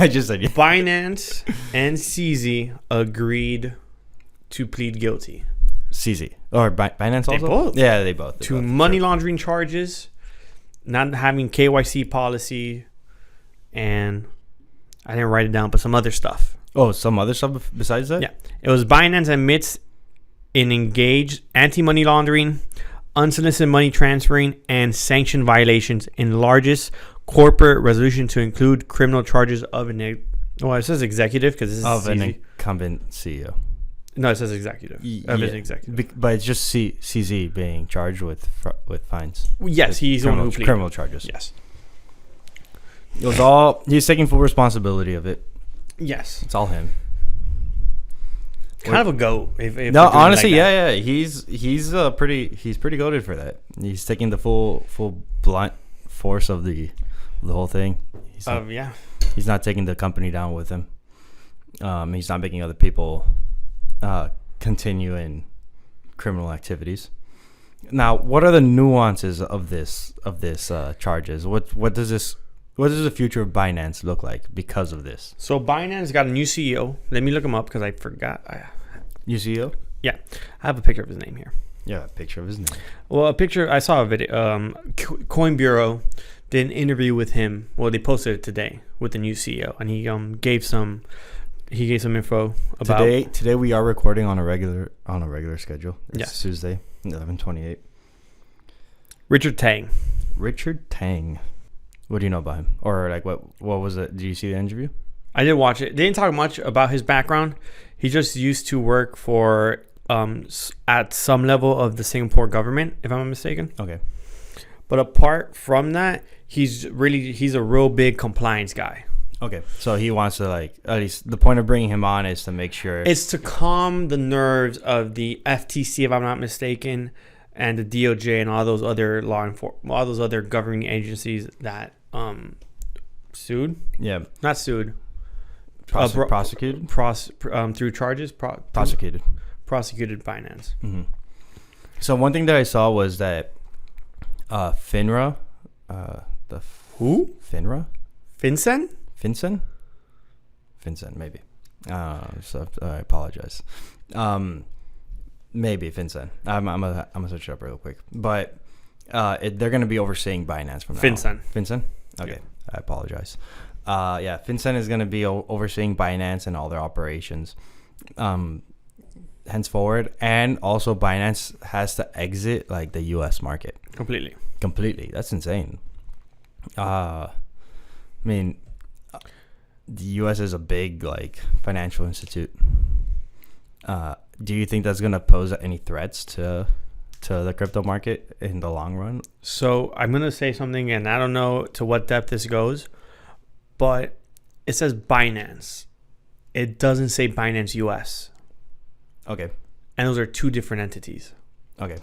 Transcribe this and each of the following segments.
I just said yeah. Binance and CZ agreed to plead guilty. CZ or Binance also? They both. Yeah, they both. To money laundering charges, not having KYC policy, and I didn't write it down, but some other stuff. Oh, some other stuff besides that? Yeah. It was Binance admits in engaged anti-money laundering, unsolicited money transferring, and sanction violations in largest corporate resolution to include criminal charges of it says executive because this is of CZ. an incumbent CEO. No, it says executive. Of an executive. But it's just CZ being charged with fines. Yes, he's the one who pleaded. Criminal charges. Yes. It was all he's taking full responsibility of it. Yes. It's all him. Kind of a goat. If no, honestly, like yeah. He's pretty goated for that. He's taking the full blunt force of the whole thing. He's not taking the company down with him. He's not making other people continue in criminal activities. Now, what are the nuances of this charges? What does the future of Binance look like because of this? So Binance got a new CEO. Let me look him up because I forgot. New CEO? Yeah, I have a picture of his name here. Yeah, a picture of his name. Well, a picture. I saw a video. Coin Bureau did an interview with him. Well, they posted it today with the new CEO, and he gave some info about today. We are recording on a regular schedule. It's Tuesday, 11/28. Richard Tang. What do you know about him? Or like what was it? Did you see the interview? I did watch it. They didn't talk much about his background. He just used to work for at some level of the Singapore government, if I'm not mistaken. Okay. But apart from that, he's a real big compliance guy. Okay. So he wants to at least the point of bringing him on is to make sure it's to calm the nerves of the FTC, if I'm not mistaken, and the DOJ and all those other all those other governing agencies that sued. Yeah. Not sued. Prosecuted? Through charges. Prosecuted. Prosecuted Binance. Mm-hmm. So one thing that I saw was that FINRA. Who? FINRA? FINCEN? FINCEN, maybe. So I apologize. Maybe FINCEN. I'm gonna search it up real quick. But they're gonna be overseeing Binance from now on. FINCEN? Okay. Yeah. I apologize. FINCEN is gonna be overseeing Binance and all their operations henceforward, and also Binance has to exit the U.S. market completely. That's insane. I mean, the U.S. is a big financial institute. Do you think that's gonna pose any threats to the crypto market in the long run? So I'm gonna say something, and I don't know to what depth this goes, but it says Binance. It doesn't say Binance US. Okay. And those are two different entities. Okay.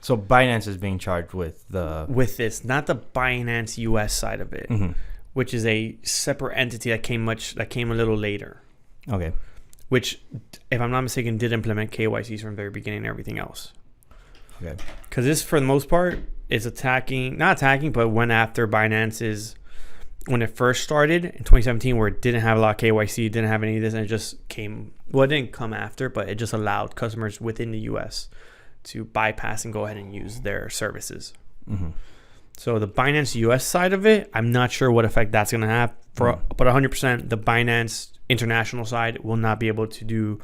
So Binance is being charged with this, not the Binance US side of it, mm-hmm. which is a separate entity that came a little later. Okay. Which, if I'm not mistaken, did implement KYCs from the very beginning and everything else. Okay. Because this, for the most part, is not attacking, but went after Binance's, when it first started in 2017, where it didn't have a lot of KYC, didn't have any of this, and it just came, well, it didn't come after, but it just allowed customers within the U.S. to bypass and go ahead and use their services. Mm-hmm. So the Binance US side of it, I'm not sure what effect that's going to have. But 100%, the Binance international side will not be able to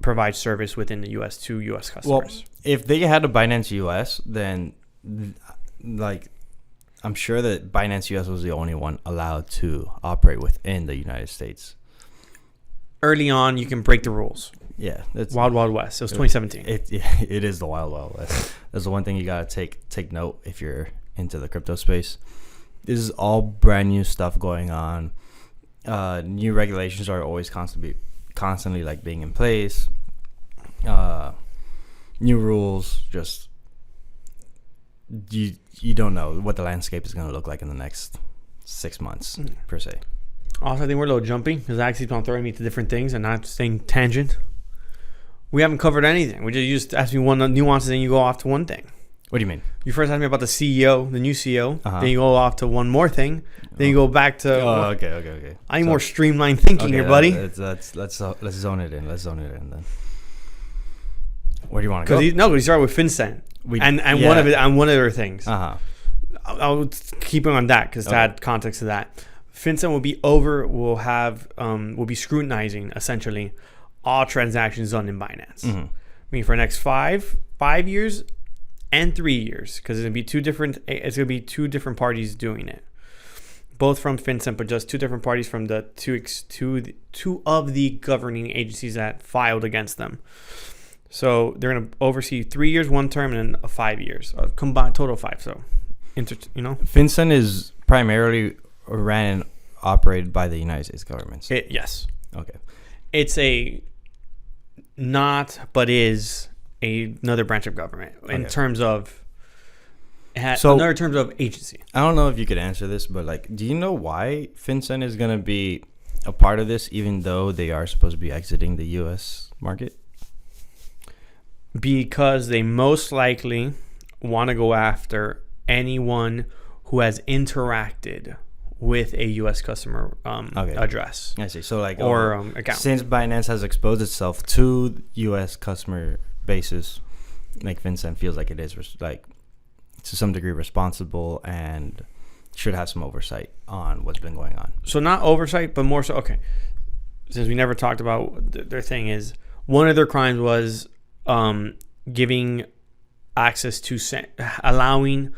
provide service within the U.S. to U.S. customers. Well, if they had a Binance US, then I'm sure that Binance US was the only one allowed to operate within the United States. Early on, you can break the rules. Yeah, it's Wild West. It was 2017. It is the Wild West. That's the one thing you gotta take note if you're into the crypto space. This is all brand new stuff going on. New regulations are always constantly being in place. New rules. Just you don't know what the landscape is going to look like in the next 6 months per se. Also, I think we're a little jumpy because I actually keep on throwing me to different things and not staying tangent. We haven't covered anything. We just ask me one nuances and you go off to one thing. What do you mean? You first asked me about the CEO, the new CEO. Then you go off to one more thing. Then you go back to. Okay. I need more streamlined thinking here, buddy. Let's zone it in. Let's zone it in then. Where do you want to go? Because he started with FinCEN and one of their things. I'll keep on that because to add context to that. FinCEN will be scrutinizing essentially all transactions done in Binance. I mean, for the next 5 years and 3 years, because it's gonna be two different parties doing it, both from FinCEN, but just two different parties from the two of the governing agencies that filed against them. So they're gonna oversee 3 years, one term, and then 5 years, combined total of 5. So, FinCEN is primarily ran and operated by the United States government. Yes. Okay. It's another branch of government in terms of another terms of agency. I don't know if you could answer this, but do you know why FinCEN is going to be a part of this, even though they are supposed to be exiting the U.S. market? Because they most likely want to go after anyone who has interacted with a U.S. customer address. I see. So account. Since Binance has exposed itself to U.S. customer bases, FinCEN feels like it is to some degree responsible and should have some oversight on what's been going on. So not oversight, but more so. Okay, since we never talked about their thing, is one of their crimes was giving access to allowing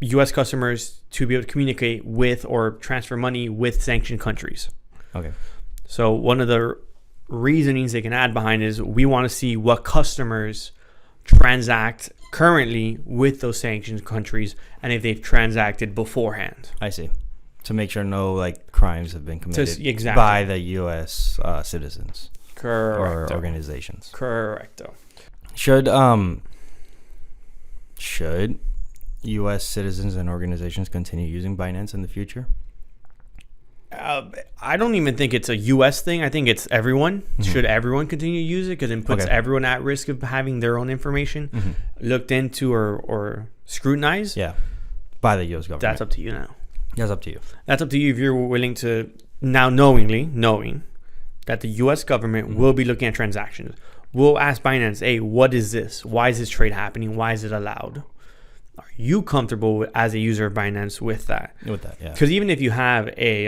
U.S. customers to be able to communicate with or transfer money with sanctioned countries. Okay. So one of the reasonings they can add behind is we want to see what customers transact currently with those sanctioned countries and if they've transacted beforehand. I see. To make sure no crimes have been committed by the U.S. Citizens. Correct. Or organizations. Correcto. Should U.S. citizens and organizations continue using Binance in the future? I don't even think it's a U.S. thing. I think it's everyone. Should everyone continue to use it? Because it puts everyone at risk of having their own information looked into or scrutinized. Yeah, by the U.S. government. That's up to you now. That's up to you. That's up to you if you're willing to now knowing that the U.S. government will be looking at transactions. We'll ask Binance, hey, what is this? Why is this trade happening? Why is it allowed? Are you comfortable as a user of Binance with that? With that, yeah. Because even if you have a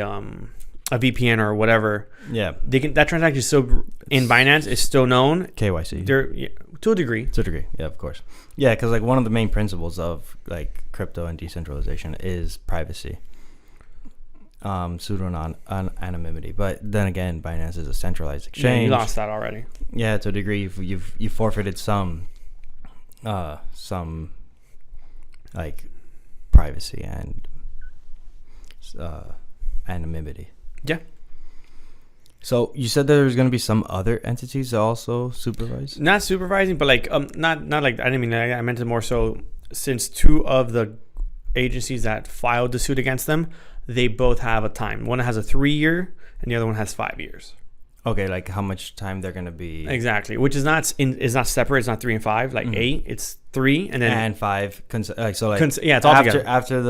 VPN or whatever, that transaction is still in Binance is still known. KYC. To a degree. Yeah, of course. Yeah, because one of the main principles of crypto and decentralization is privacy, pseudo-anonymity. But then again, Binance is a centralized exchange. Yeah, you lost that already. Yeah, to a degree, you forfeited some privacy and anonymity. Yeah. So you said there's going to be some other entities that also supervise? Not supervising, but not like I didn't mean that. I meant it more so since two of the agencies that filed the suit against them, they both have a time. One has a 3-year and the other one has 5 years. Okay, how much time they're going to be? Exactly, which is not separate. It's not 3 and 5, 8. It's 3 and then and 5. It's all together. After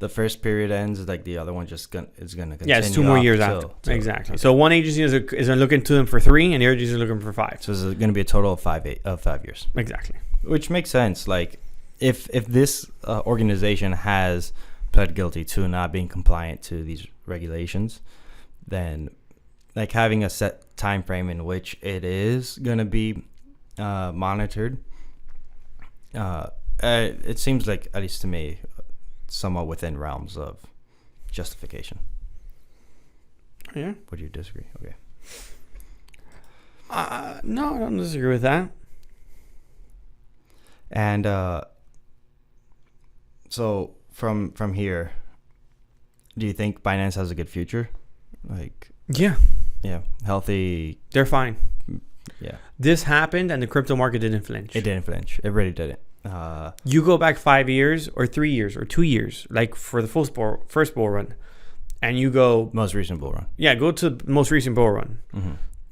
the first period ends, the other one is going to continue. Yeah, it's 2 more years after. Exactly. Okay. So one agency is going to look into them for 3, and the other agency is looking for 5. So it's going to be a total of 5 years. Exactly. Which makes sense. If this organization has pled guilty to not being compliant to these regulations, then having a set time frame in which it is going to be monitored, it seems at least to me, somewhat within realms of justification. Yeah. Would you disagree? Okay. No, I don't disagree with that. And so from here, do you think Binance has a good future? Yeah, healthy. They're fine. Yeah. This happened and the crypto market didn't flinch. It didn't flinch. It really didn't. You go back 5 years or 3 years or 2 years, for the first bull run, and you go... Most recent bull run. Yeah, go to the most recent bull run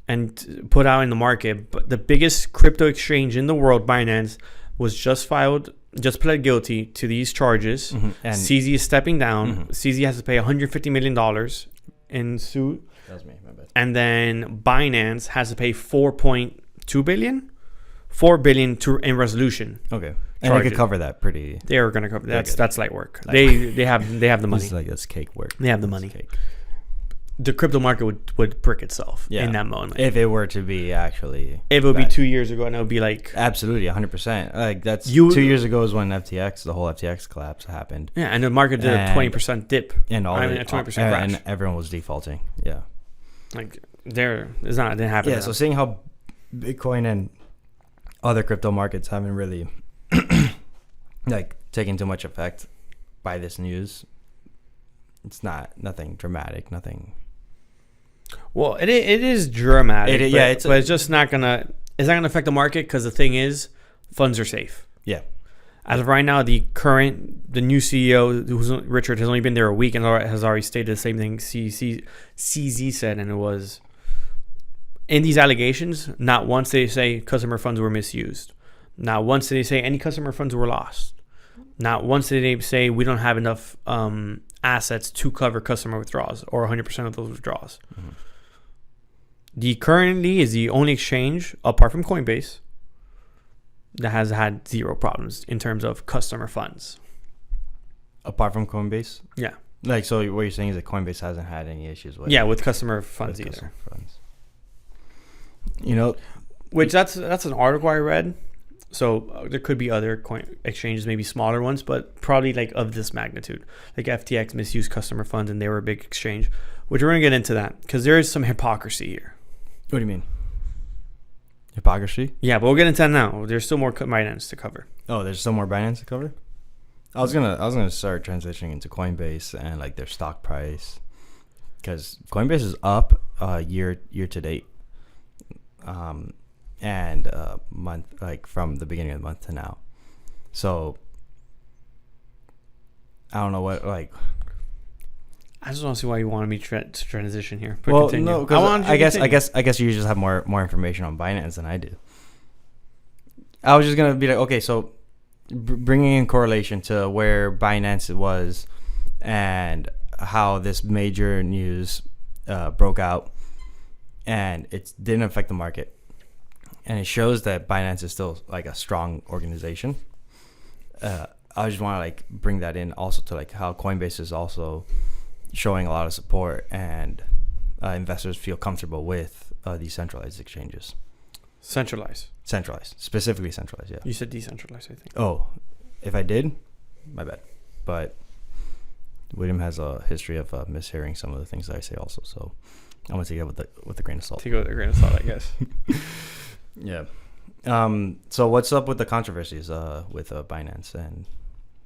and put out in the market. But the biggest crypto exchange in the world, Binance, just pled guilty to these charges. Mm-hmm. And CZ is stepping down. CZ has to pay $150 million in suit. That was me, my bad. And then Binance has to pay $4.2 billion? $4 billion in resolution. Okay. And they could cover that pretty. They are going to cover that's light work. Light They have the money. It's like it's cake work. They have the money. The crypto market would brick itself in that moment. If it were to be actually. If it would be 2 years ago, and it would be like. Absolutely, 100%. Like, that's 2 years ago is when the whole FTX collapse happened. Yeah, and the market did a 20% dip. And a 20% crash. And everyone was defaulting. Yeah. Like, it didn't happen. Yeah, so seeing how Bitcoin and other crypto markets haven't really, like, taken too much effect by this news, it's nothing dramatic, nothing. Well, it is dramatic. But it's just not gonna. It's not gonna affect the market because the thing is, funds are safe. Yeah. As of right now, the new CEO, who's Richard, has only been there a week and has already stated the same thing CZ said, and it was in these allegations. Not once did they say customer funds were misused. Not once did they say any customer funds were lost. Not once did they say we don't have enough assets to cover customer withdrawals or 100% of those withdrawals. Mm-hmm. The currently is the only exchange apart from Coinbase that has had zero problems in terms of customer funds. Apart from Coinbase? Yeah. Like, so what you're saying is that Coinbase hasn't had any issues with with customer funds either. Customer funds. You know, which that's an article I read. So there could be other coin exchanges, maybe smaller ones, but probably like of this magnitude. Like FTX misused customer funds and they were a big exchange, which we're going to get into that because there is some hypocrisy here. What do you mean? Hypocrisy? Yeah, but we'll get into that now. There's still more Binance to cover. Oh, there's still more Binance to cover? I was gonna start transitioning into Coinbase and like their stock price because Coinbase is up year to date. And month, like from the beginning of the month to now. So I don't know what, like, I just want to see why you wanted me to transition here. But well, continue. No, because I guess you just have more information on Binance than I do. I was just gonna be like, okay, so bringing in correlation to where Binance was and how this major news broke out, and it didn't affect the market. And it shows that Binance is still like a strong organization. I just want to like bring that in also to like how Coinbase is also showing a lot of support and investors feel comfortable with these centralized exchanges. Centralized, specifically centralized. Yeah. You said decentralized, I think. Oh, if I did, my bad. But William has a history of mishearing some of the things that I say also, so I'm gonna take it with a grain of salt. Take it with a grain of salt, I guess. Yeah. So what's up with the controversies with Binance and?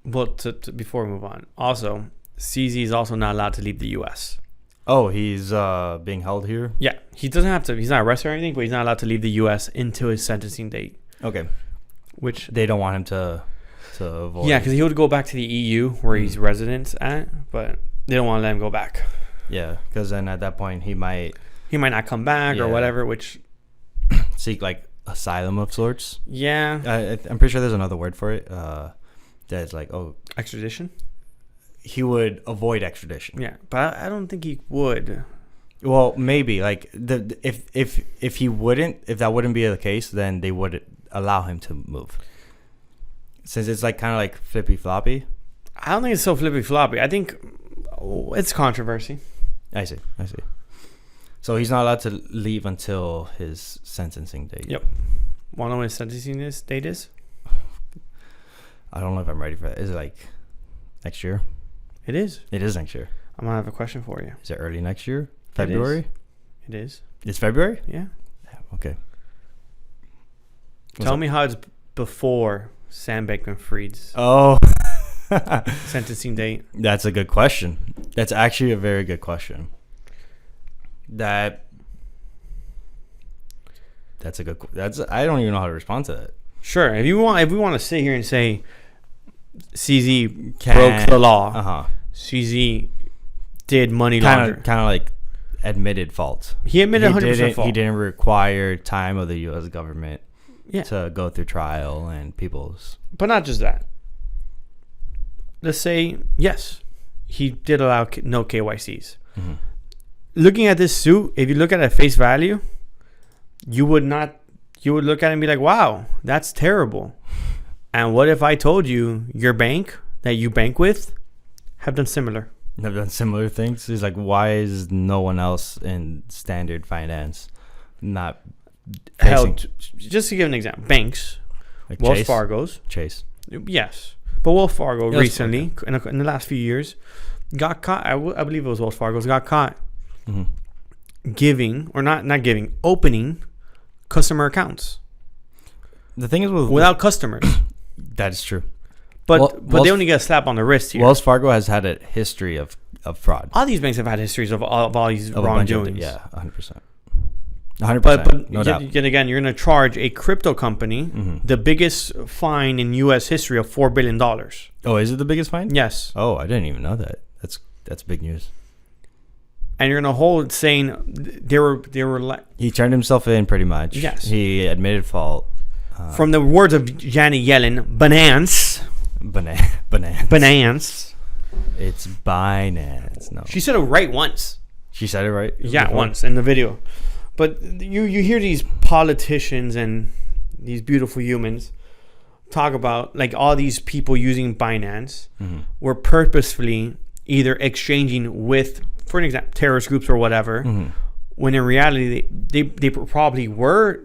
Well, before we move on, also CZ is also not allowed to leave the U.S. Oh, he's being held here. Yeah, he doesn't have to. He's not arrested or anything, but he's not allowed to leave the U.S. until his sentencing date. Okay. Which they don't want him to avoid. Yeah, because he would go back to the EU where he's resident at, but they don't want to let him go back. Yeah, because then at that point he might not come back or whatever, which. Seek like asylum of sorts. Yeah, I'm pretty sure there's another word for it. That's like extradition. He would avoid extradition. Yeah, but I don't think he would. Well, maybe like if he wouldn't, if that wouldn't be the case, then they would allow him to move. Since it's like kind of like flippy floppy. I don't think it's so flippy floppy. I think it's controversy. I see. So he's not allowed to leave until his sentencing date. Yep. Want to know when his sentencing date is? I don't know if I'm ready for that. Is it like next year? It is. It is next year. I'm going to have a question for you. Is it early next year? February? It is. It's February? Yeah. Okay. Tell me how it's before Sam Bankman-Fried's sentencing date. That's a good question. That's actually a very good question. That's a good. I don't even know how to respond to that. Sure, if we want to sit here and say CZ broke the law, CZ did money laundering, kind of like admitted fault. He admitted 100% fault. He didn't require time of the U.S. government. to go through trial and people's. But not just that. Let's say, yes, he did allow no KYCs. Mm-hmm. Looking at this suit, if you look at it at face value, you would look at it and be like, wow, that's terrible. And what if I told you your bank that you bank with have done similar things? He's like, why is no one else in standard finance not held? Just to give an example, banks, like Wells Fargo's. Chase. Yes. But Wells Fargo recently, in the last few years, got caught. I believe it was Wells Fargo's got caught opening customer accounts. The thing is without customers. That is true. But they only get a slap on the wrist here. Wells Fargo has had a history of fraud. All these banks have had histories of all these wrongdoings. Yeah, 100%. 100%. No doubt. Yet again, you're going to charge a crypto company the biggest fine in U.S. history of $4 billion. Oh, is it the biggest fine? Yes. Oh, I didn't even know that. That's big news. And you're going to hold saying they were he turned himself in pretty much. Yes. He admitted fault. From the words of Janet Yellen, Binance. Binance. It's Binance. No. She said it right once. She said it right? Yeah, before? Once in the video. But you hear these politicians and these beautiful humans talk about like all these people using Binance were purposefully either exchanging with, for an example, terrorist groups or whatever, when in reality they probably were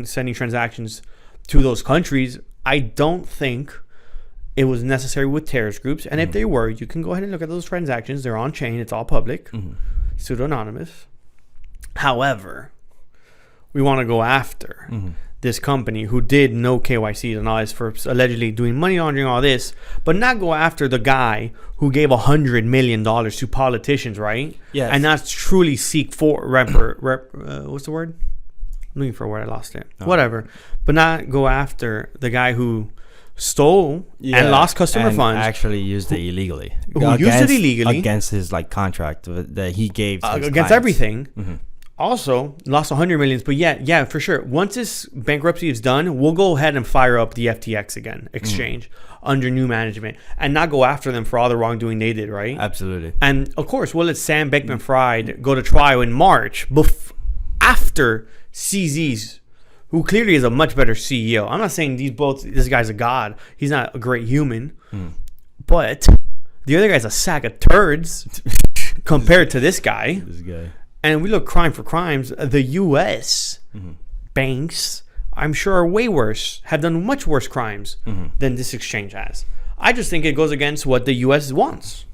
sending transactions to those countries. I don't think it was necessary with terrorist groups. And if they were, you can go ahead and look at those transactions. They're on chain. It's all public, pseudo-anonymous. However, we want to go after this company who did no KYC and all this for allegedly doing money laundering, all this, but not go after the guy who gave $100 million to politicians, right? Yes. And not truly seek for what's the word? I'm looking for a word. I lost it. Oh. Whatever. But not go after the guy who stole and lost customer funds. Actually used it illegally. Used it illegally against his contract that he gave to his against clients. everything. Also lost 100 millions. But yeah, for sure. Once this bankruptcy is done, we'll go ahead and fire up the FTX again, exchange under new management, and not go after them for all the wrongdoing they did. Right? Absolutely. And of course, we'll let Sam Bankman-Fried go to trial in March after CZ's, who clearly is a much better CEO. I'm not saying this guy's a god. He's not a great human. But the other guy's a sack of turds compared to this guy. And we look crime for crimes. The U.S. banks, I'm sure, are way worse, have done much worse crimes than this exchange has. I just think it goes against what the U.S. wants.